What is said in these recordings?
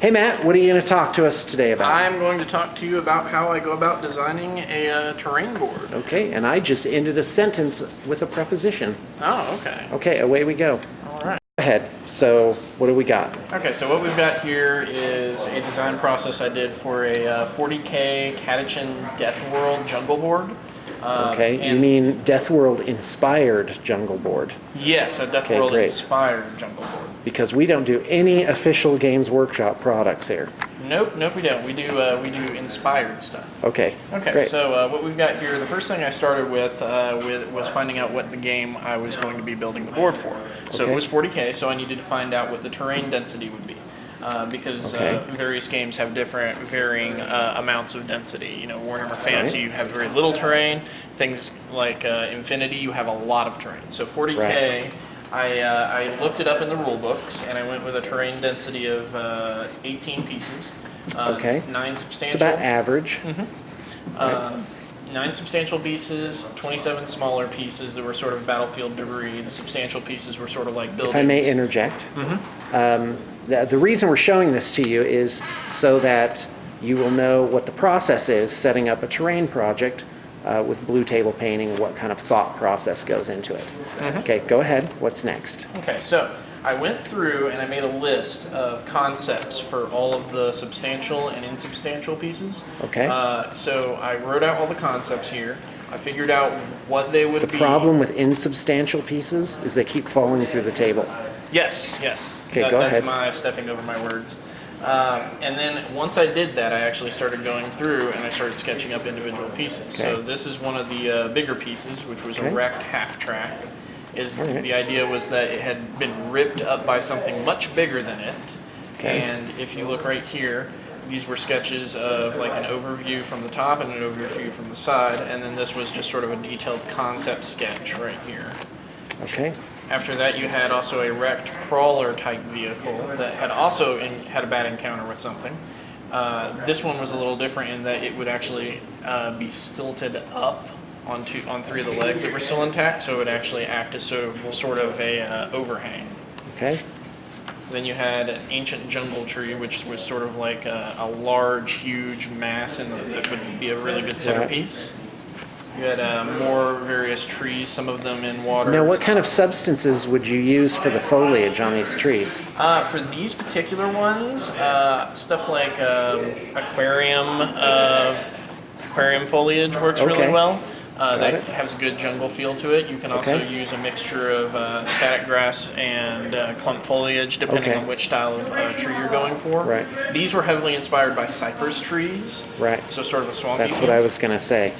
Hey Matt, what are you going to talk to us today about? I'm going to talk to you about how I go about designing a terrain board. Okay, and I just ended a sentence with a preposition. Oh, okay. Okay, away we go. All right. Go ahead. So, what do we got? Okay, so what we've got here is a design process I did for a 40K Catachan Death World jungle board. Okay, you mean Death World inspired jungle board? Yes, a Death World inspired jungle board. Because we don't do any official Games Workshop products here. Nope, we don't. We do inspired stuff. Okay. Okay. Great. So what we've got here, the first thing I started with was finding out what the game I was going to be building the board for. So it was 40K, so I needed to find out what the terrain density would be. Because various games have different varying amounts of density. You know, Warhammer Fantasy, you have very little terrain. Things like Infinity, you have a lot of terrain. So 40K, I looked it up in the rule books, and I went with a terrain density of 18 pieces. 9 substantial. It's about average. 9 substantial pieces, 27 smaller pieces that were sort of battlefield debris. The substantial pieces were sort of like buildings. If I may interject, the reason we're showing this to you is so that you will know what the process is setting up a terrain project with blue table painting, what kind of thought process goes into it. Okay, go ahead. What's next? Okay, so I went through and I made a list of concepts for all of the substantial and insubstantial pieces. Okay. So I wrote out all the concepts here. I figured out what they would be. The problem with insubstantial pieces is they keep falling through the table. Yes. Okay, go ahead. That's my stepping over my words. And then once I did that, I actually started going through and I started sketching up individual pieces. Okay. So this is one of the bigger pieces, which was a wrecked half track. The idea was that it had been ripped up by something much bigger than it. Okay. And if you look right here, these were sketches of like an overview from the top and an overview from the side, and then this was just sort of a detailed concept sketch right here. Okay. After that, you had also a wrecked crawler type vehicle that had also had a bad encounter with something. This one was a little different in that it would actually be stilted up on 3 of the legs that were still intact, so it would actually act as sort of a overhang. Okay. Then you had an ancient jungle tree, which was sort of like a large, huge mass, and that would be a really good centerpiece. You had more various trees, some of them in water. Now, what kind of substances would you use for the foliage on these trees? For these particular ones, stuff like aquarium foliage works really well. That has a good jungle feel to it. You can also use a mixture of static grass and clump foliage, depending on which style of tree you're going for. Right. These were heavily inspired by cypress trees. Right. So sort of a swampy That's what I was going to say.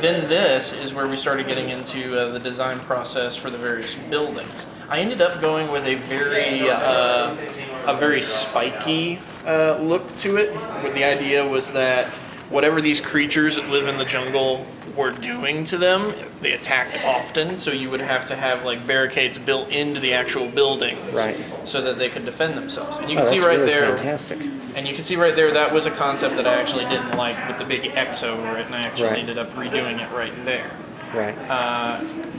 Then this is where we started getting into the design process for the various buildings. I ended up going with a very spiky look to it. But the idea was that whatever these creatures that live in the jungle were doing to them, they attacked often, so you would have to have like barricades built into the actual buildings, so that they could defend themselves. And you can see right there, fantastic. And you can see right there, that was a concept that I actually didn't like with the big X over it, and I actually ended up redoing it right there. Right.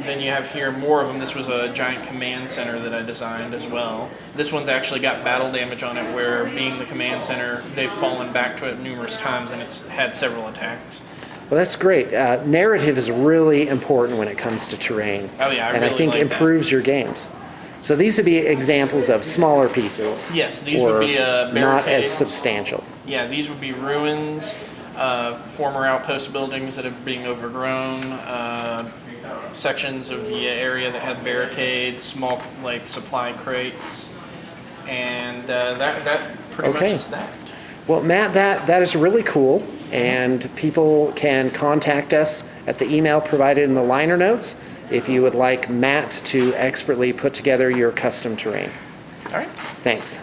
Then you have here more of them. This was a giant command center that I designed as well. This one's actually got battle damage on it, where being the command center, they've fallen back to it numerous times, and it's had several attacks. Well, that's great. Narrative is really important when it comes to terrain. Oh yeah, I think improves your games. So these would be examples of smaller pieces. Yes, these would be barricades. Not as substantial. Yeah, these would be ruins, former outpost buildings that are being overgrown, sections of the area that have barricades, small like supply crates, and that pretty much is that. Well, Matt, that is really cool, and people can contact us at the email provided in the liner notes if you would like Matt to expertly put together your custom terrain. All right. Thanks.